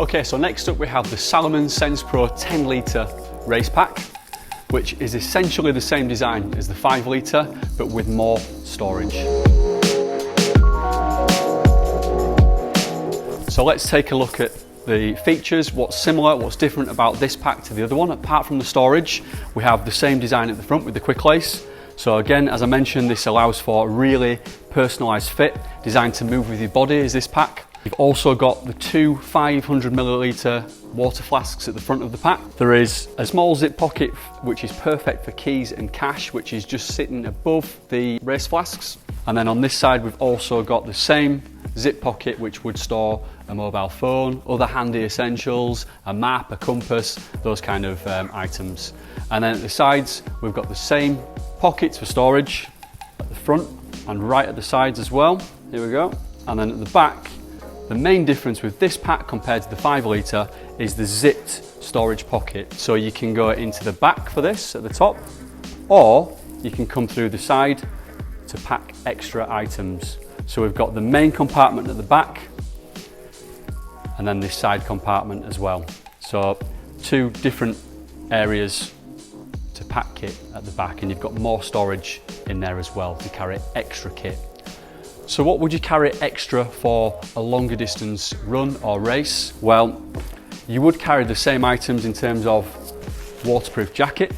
Okay, so next up we have the Salomon Sense Pro 10 litre race pack, which is essentially the same design as the 5 litre, but with more storage. So let's take a look at the features, what's similar, what's different about this pack to the other one. Apart from the storage, we have the same design at the front with the quick lace. So again, as I mentioned, this allows for a really personalised fit, designed to move with your body as this pack. You've also got the two 500ml water flasks at the front of the pack. There is a small zip pocket which is perfect for keys and cash, which is just sitting above the race flasks. And then on this side we've also got the same zip pocket which would store a mobile phone, other handy essentials, a map, a compass, those kind of items. And then at the sides we've got the same pockets for storage at the front and right at the sides as well. Here we go. And then at the back, the main difference with this pack compared to the 5 litre is the zipped storage pocket. So you can go into the back for this at the top, or you can come through the side to pack extra items. So we've got the main compartment at the back and then this side compartment as well. So two different areas to pack kit at the back, and you've got more storage in there as well to carry extra kit. So what would you carry extra for a longer distance run or race? Well, you would carry the same items in terms of waterproof jacket,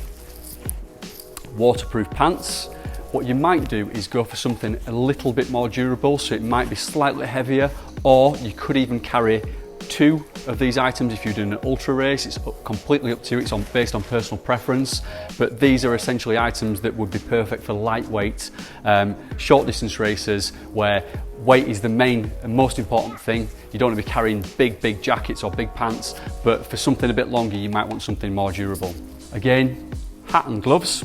waterproof pants. What you might do is go for something a little bit more durable, so it might be slightly heavier, or you could even carry two of these items if you're doing an ultra race. It's completely up to you, it's based on personal preference, but these are essentially items that would be perfect for lightweight, short distance races where weight is the main and most important thing. You don't want to be carrying big jackets or big pants, but for something a bit longer you might want something more durable. Again, hat and gloves,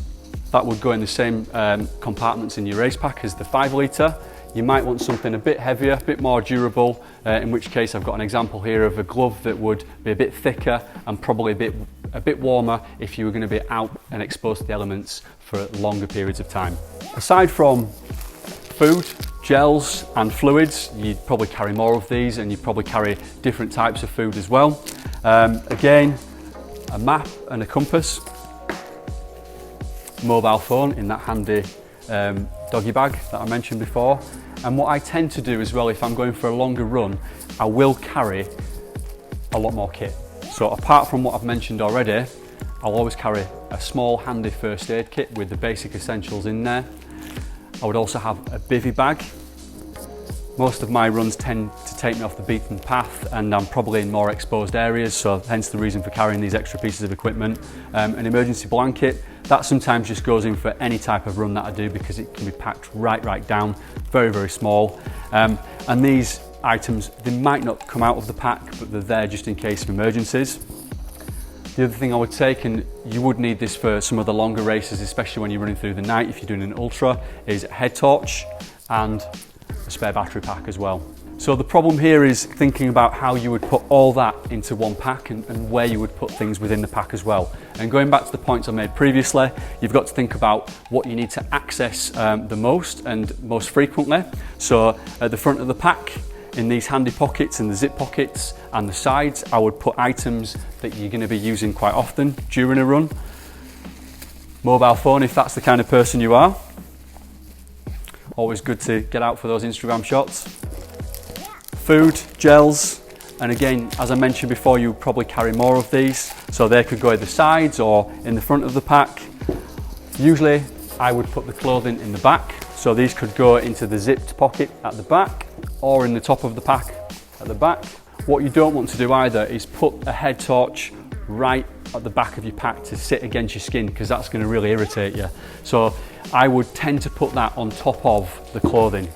that would go in the same compartments in your race pack as the 5 litre. You might want something a bit heavier, a bit more durable, in which case I've got an example here of a glove that would be a bit thicker and probably a bit warmer if you were going to be out and exposed to the elements for longer periods of time. Aside from food, gels and fluids, you'd probably carry more of these, and you'd probably carry different types of food as well. Again, a map and a compass, mobile phone in that handy doggy bag that I mentioned before. And what I tend to do as well, if I'm going for a longer run, I will carry a lot more kit. So apart from what I've mentioned already, I'll always carry a small handy first aid kit with the basic essentials in there. I would also have a bivvy bag. Most of my runs tend to take me off the beaten path, and I'm probably in more exposed areas, so hence the reason for carrying these extra pieces of equipment. An emergency blanket, that sometimes just goes in for any type of run that I do because it can be packed right down, very small. And these items, they might not come out of the pack, but they're there just in case of emergencies. The other thing I would take, and you would need this for some of the longer races, especially when you're running through the night if you're doing an ultra, is a head torch and a spare battery pack as well. So the problem here is thinking about how you would put all that into one pack and where you would put things within the pack as well. And going back to the points I made previously, you've got to think about what you need to access the most and most frequently. So at the front of the pack, in these handy pockets and the zip pockets and the sides, I would put items that you're going to be using quite often during a run. Mobile phone, if that's the kind of person you are. Always good to get out for those Instagram shots. Food, gels, and again, as I mentioned before, you would probably carry more of these, so they could go at the sides or in the front of the pack. Usually I would put the clothing in the back, so these could go into the zipped pocket at the back or in the top of the pack at the back. What you don't want to do either is put a head torch right at the back of your pack to sit against your skin, because that's going to really irritate you. So I would tend to put that on top of the clothing.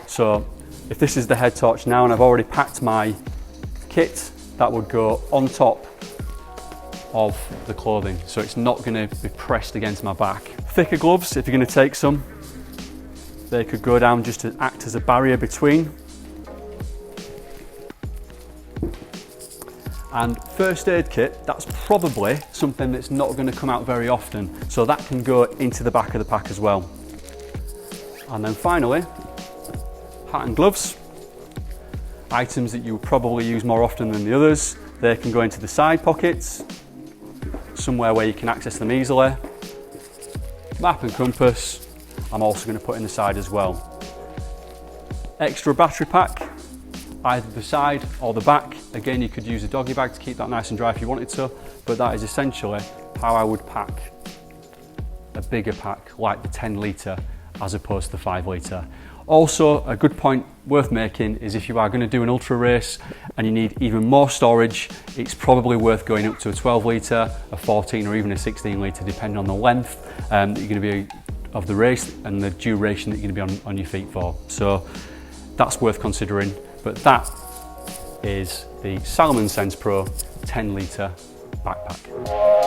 So if this is the head torch now and I've already packed my kit, that would go on top of the clothing, so it's not going to be pressed against my back. Thicker gloves, if you're going to take some, they could go down just to act as a barrier between. And first aid kit, that's probably something that's not going to come out very often, so that can go into the back of the pack as well. And then finally, hat and gloves. items that you probably use more often than the others. They can go into the side pockets, somewhere where you can access them easily. Map and compass, I'm also going to put in the side as well. Extra battery pack, either the side or the back. Again, you could use a doggy bag to keep that nice and dry if you wanted to, but that is essentially how I would pack a bigger pack like the 10 litre as opposed to the 5 litre. Also, a good point worth making is if you are going to do an ultra race and you need even more storage, it's probably worth going up to a 12 litre, a 14 or even a 16 litre, depending on the length that you're going to be of the race and the duration that you're going to be on your feet for. So that's worth considering. But that is the Salomon Sense Pro 10 litre backpack.